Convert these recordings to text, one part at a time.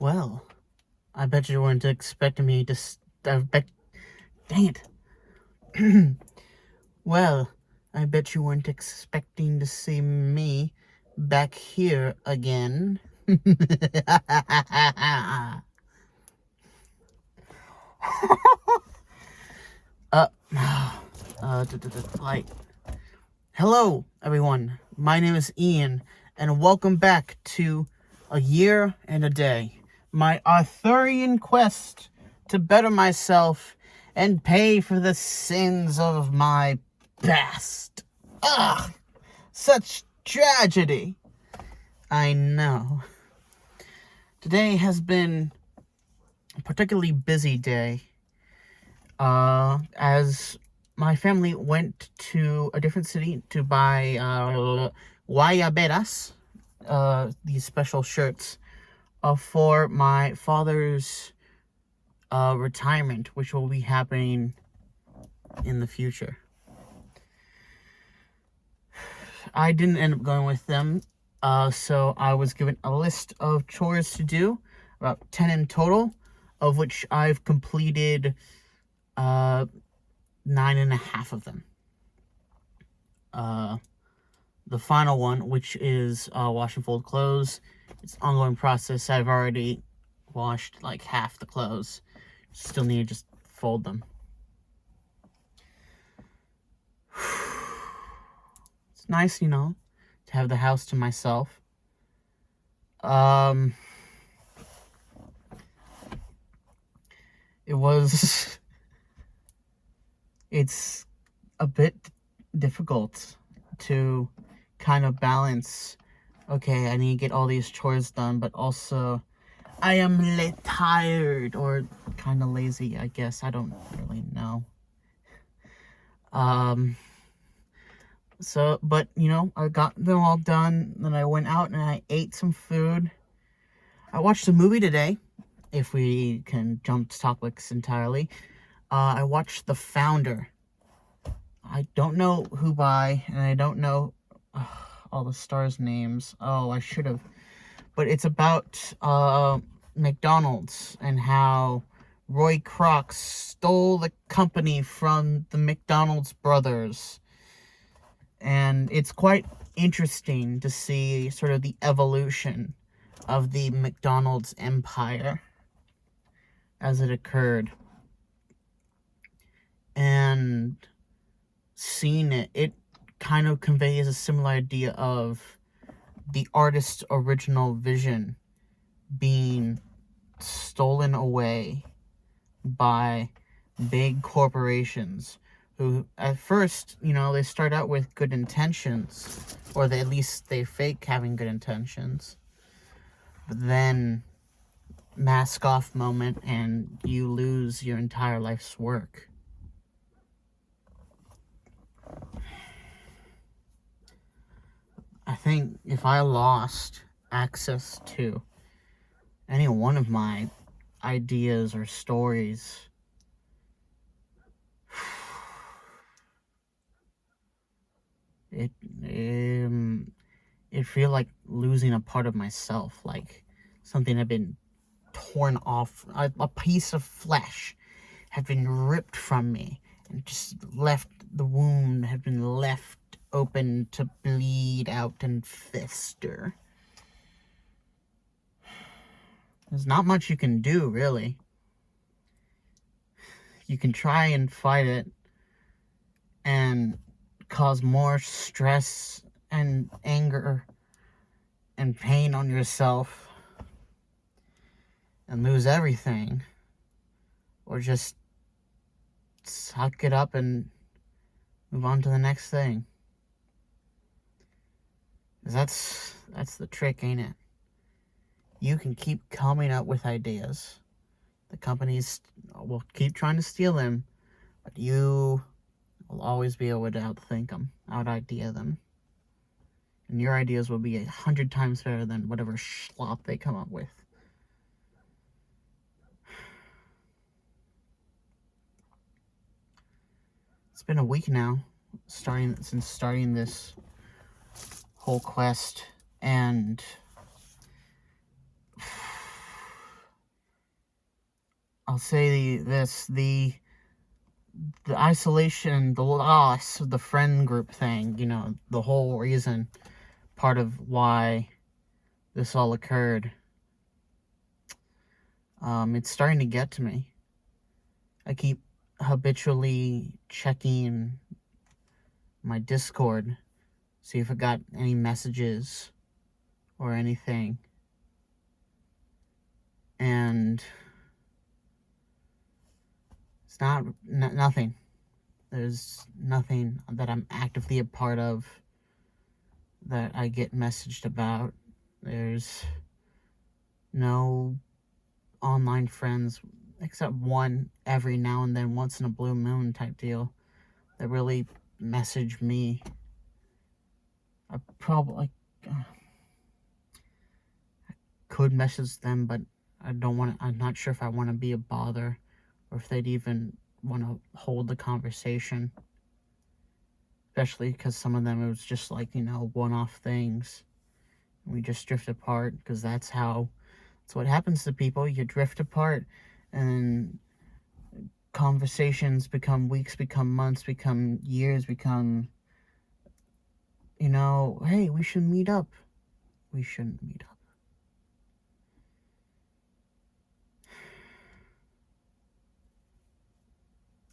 Well, I bet you weren't expecting me to... Dang it. Well, I bet you weren't expecting to see me back here again. Like, hello, everyone. My name is Ian, and welcome back to A Year and a Day, my Arthurian quest to better myself and pay for the sins of my past. Ugh, such tragedy. I know. Today has been a particularly busy day, as my family went to a different city to buy aYaaDs, these special shirts, for my father's retirement, which will be happening in the future. I didn't end up going with them, so I was given a list of chores to do, about 10 in total, of which I've completed 9.5 of them. The final one, which is wash and fold clothes, it's an ongoing process. I've already washed like half the clothes. Still need to just fold them. It's nice, to have the house to myself. It's a bit difficult to kind of balance, okay, I need to get all these chores done, but also I am tired or kind of lazy, I guess. I don't really know. But, I got them all done. Then I went out and I ate some food. I watched a movie today, if we can jump topics entirely. I watched The Founder. I don't know who by, and I don't know all the stars' names. Oh, I should have. But it's about McDonald's and how Roy Kroc stole the company from the McDonald's brothers. And it's quite interesting to see sort of the evolution of the McDonald's empire as it occurred. And seeing it kind of conveys a similar idea of the artist's original vision being stolen away by big corporations who at first, they start out with good intentions, or at least they fake having good intentions, but then mask off moment and you lose your entire life's work. I think if I lost access to any one of my ideas or stories, it'd feel like losing a part of myself, like something had been torn off, a piece of flesh had been ripped from me and just left, the wound had been left open to bleed out and fester. There's not much you can do, really. You can try and fight it and cause more stress and anger and pain on yourself and lose everything, or just suck it up and move on to the next thing. That's the trick, ain't it? You can keep coming up with ideas. The companies will keep trying to steal them, but you will always be able to outthink them, out-idea them. And your ideas will be 100 times better than whatever slop they come up with. It's been a week now, since starting this whole quest, and I'll say the isolation, the loss, the friend group thing, the whole reason, part of why this all occurred. It's starting to get to me. I keep habitually checking my Discord, see if I got any messages or anything. And it's nothing. There's nothing that I'm actively a part of that I get messaged about. There's no online friends, except one every now and then, once in a blue moon type deal, that really message me. I probably could message them, but I'm not sure if I want to be a bother, or if they'd even want to hold the conversation. Especially because some of them, it was just like, one-off things. We just drift apart, because that's what happens to people. You drift apart, and conversations become weeks, become months, become years, become, hey, we should meet up. We shouldn't meet up.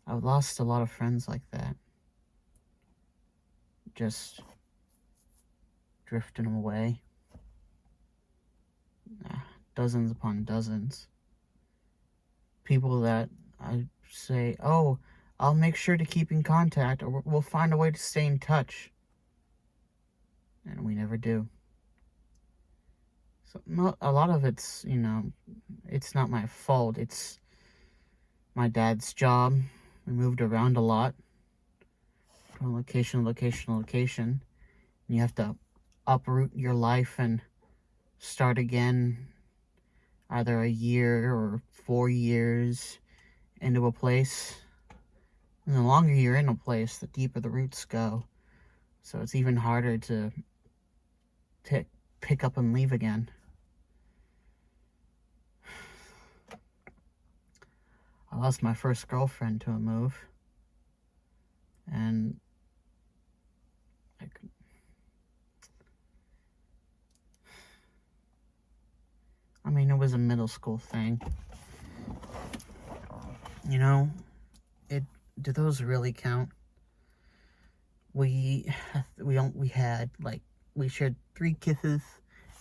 I've lost a lot of friends like that. Just drifting away. Dozens upon dozens. People that I say, oh, I'll make sure to keep in contact, or we'll find a way to stay in touch. And we never do. So a lot of it's, it's not my fault. It's my dad's job. We moved around a lot, from location to location to location. And you have to uproot your life and start again, either a year or 4 years into a place. And the longer you're in a place, the deeper the roots go. So it's even harder to pick up and leave again. I lost my first girlfriend to a move. And it was a middle school thing. Do those really count? We shared 3 kisses,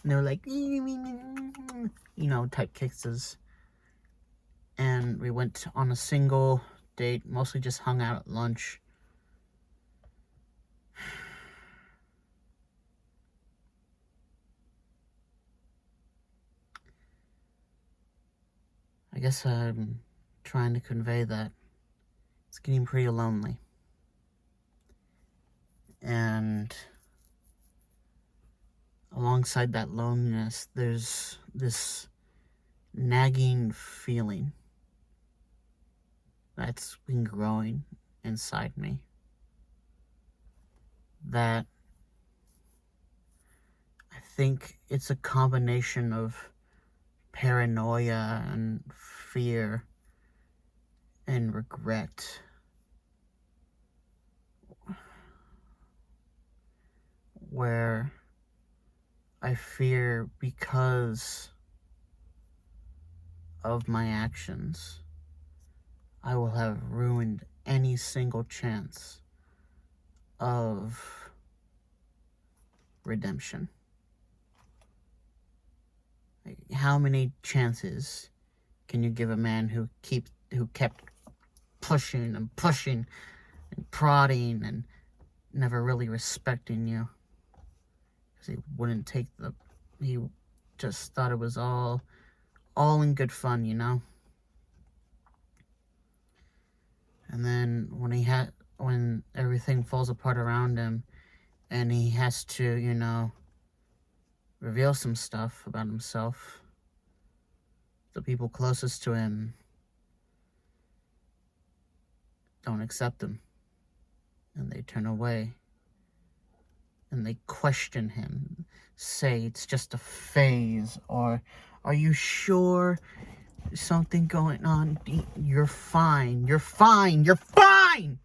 and they were like, type kisses. And we went on a single date, mostly just hung out at lunch. I guess I'm trying to convey that it's getting pretty lonely. And alongside that loneliness, there's this nagging feeling that's been growing inside me, that I think it's a combination of paranoia and fear and regret, where I fear, because of my actions, I will have ruined any single chance of redemption. How many chances can you give a man who kept pushing and pushing and prodding and never really respecting you? Because he wouldn't take he just thought it was all in good fun, And then when everything falls apart around him, and he has to, reveal some stuff about himself, the people closest to him don't accept him, and they turn away, and they question him, say it's just a phase, or are you sure There's something going on. You're fine. You're fine. You're fine!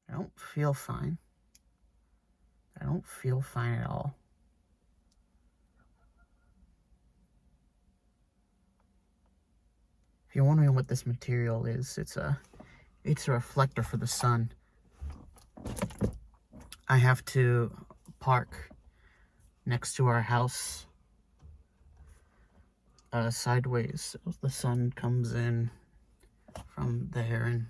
I don't feel fine. I don't feel fine at all. If you're wondering what this material is, it's a reflector for the sun. I have to park next to our house sideways, so the sun comes in from there and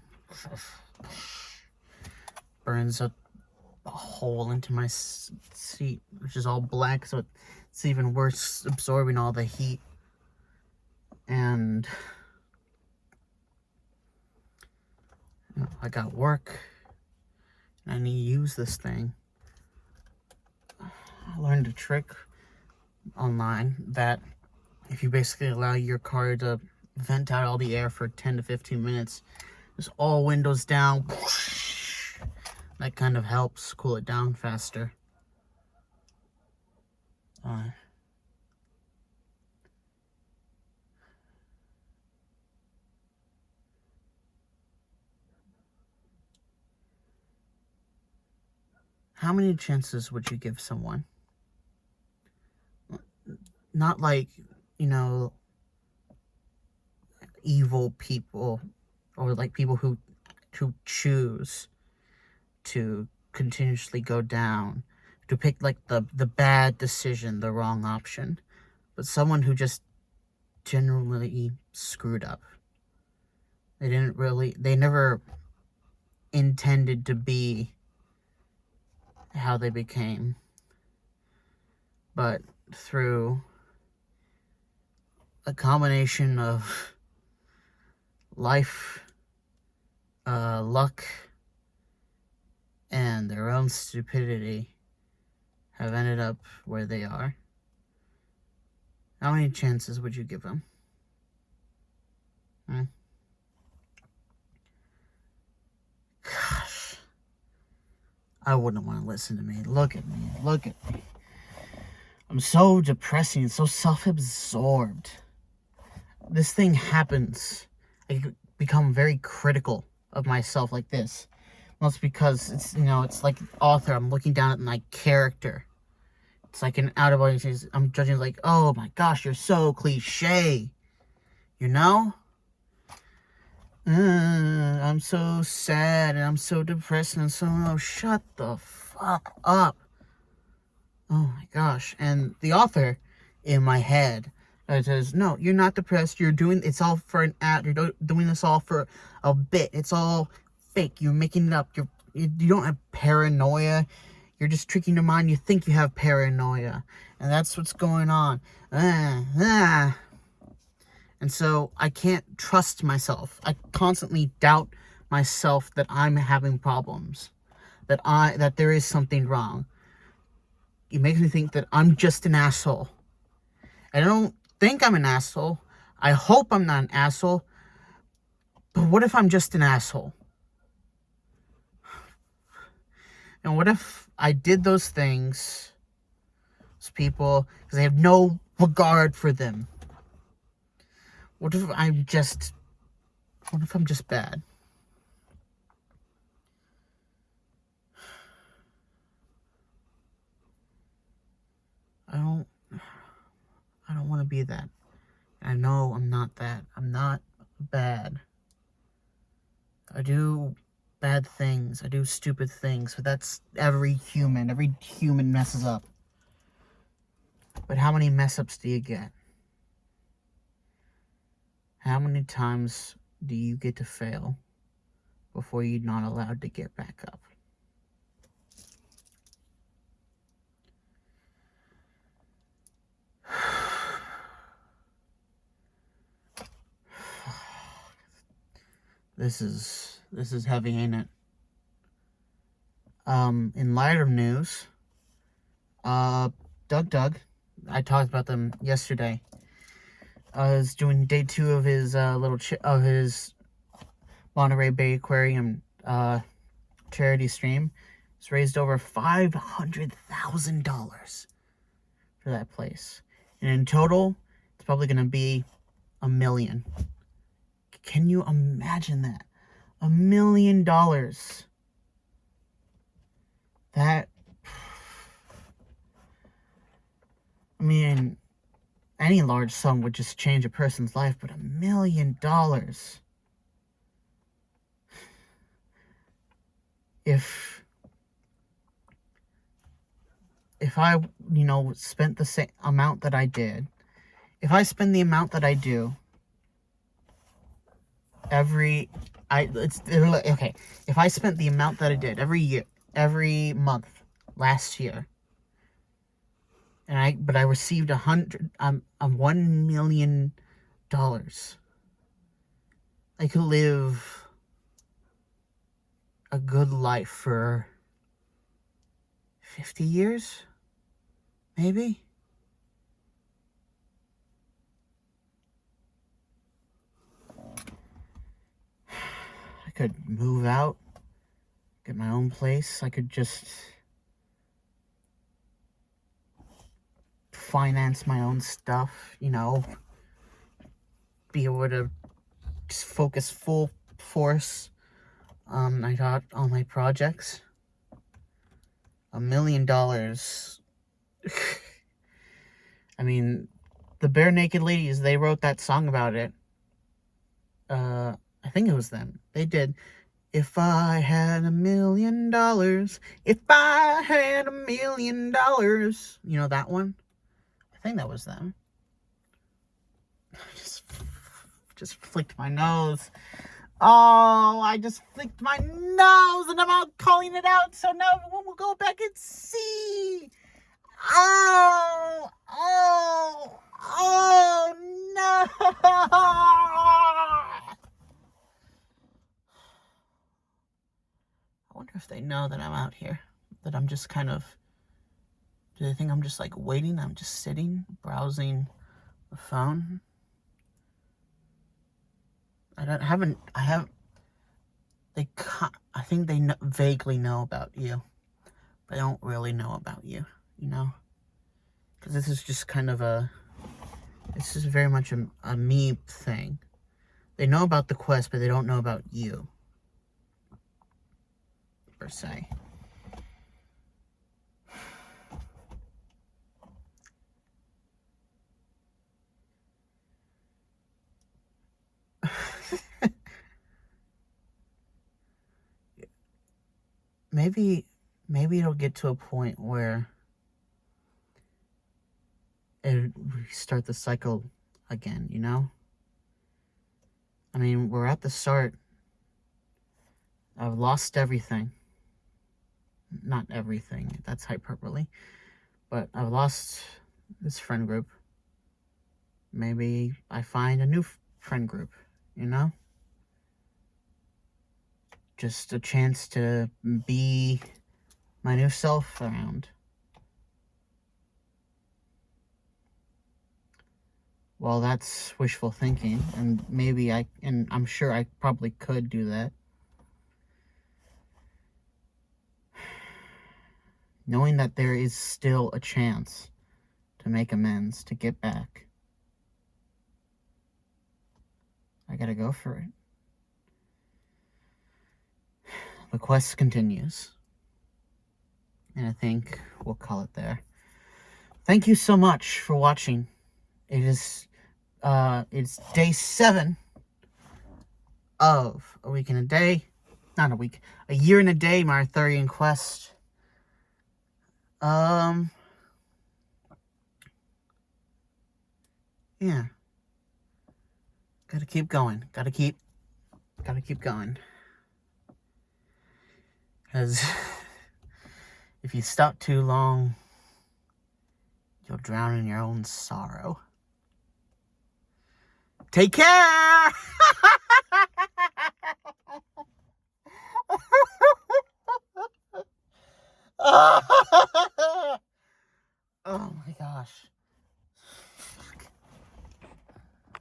burns a hole into my seat, which is all black, so it's even worse, absorbing all the heat. And I got work, and I need to use this thing. I learned a trick online that if you basically allow your car to vent out all the air for 10 to 15 minutes, just all windows down, that kind of helps cool it down faster. How many chances would you give someone? Not like, evil people, or like people who choose to continuously go down, to pick like the bad decision, the wrong option, but someone who just generally screwed up. They never intended to be how they became, but through a combination of life, luck, and their own stupidity, have ended up where they are. How many chances would you give them? Gosh, I wouldn't want to listen to me. Look at me. I'm so depressing, so self-absorbed. This thing happens. I become very critical of myself like this. Well, it's because it's like author. I'm looking down at my character. It's like an out-of-body. I'm judging like, oh my gosh, you're so cliche. I'm so sad and I'm so depressed and shut the fuck up. Oh my gosh. And the author in my head says, no, you're not depressed. It's all for an ad. You're doing this all for a bit. It's all fake. You're making it up. You don't have paranoia. You're just tricking your mind. You think you have paranoia. And that's what's going on. And so I can't trust myself. I constantly doubt myself that I'm having problems. That there is something wrong. It makes me think that I'm just an asshole. I don't think I'm an asshole. I hope I'm not an asshole. But what if I'm just an asshole? And what if I did those things to people because I have no regard for them? What if I'm just bad? I don't want to be that. I know I'm not that. I'm not bad. I do bad things. I do stupid things. But that's every human. Every human messes up. But how many mess ups do you get? How many times do you get to fail before you're not allowed to get back up? This is heavy, ain't it? In lighter news, Doug, I talked about them yesterday. Is doing day 2 of his of his Monterey Bay Aquarium charity stream. It's raised over $500,000 for that place. And in total, it's probably going to be $1 million. Can you imagine that? $1 million. That, I mean, any large sum would just change a person's life, but $1 million. If I, spent the same amount that I did, if I spend the amount that I do okay, if I spent the amount that I did every month last year, but I received $1 million, I could live a good life for 50 years, maybe. I could move out, get my own place. I could just finance my own stuff, be able to just focus full force on my projects. $1 million. I mean, the Bare Naked Ladies, they wrote that song about it. I think it was them. They did. If I had $1 million, if I had $1 million, you know that one? I think that was them. Just flicked my nose. Oh, I just flicked my nose and I'm out calling it out, so now everyone will go back and see. Oh no. I wonder if they know that I'm out here, that I'm just do they think I'm just like waiting? I'm just sitting, browsing the phone. I think they vaguely know about you, but they don't really know about you, because this is just this is very much a me thing. They know about the quest, but they don't know about you, per se. Maybe it'll get to a point where it restart the cycle again, I mean, we're at the start. I've lost everything. Not everything, that's hyperbole. But I've lost this friend group. Maybe I find a new friend group, Just a chance to be my new self around. Well, that's wishful thinking, and I'm sure I probably could do that. Knowing that there is still a chance to make amends, to get back. I gotta go for it. The quest continues. And I think we'll call it there. Thank you so much for watching. It's day 7 of A Week in a Day. Not a week. A Year in a Day, my Arthurian quest. Yeah. Gotta keep going. Gotta keep going. Because if you stop too long, you'll drown in your own sorrow. Take care!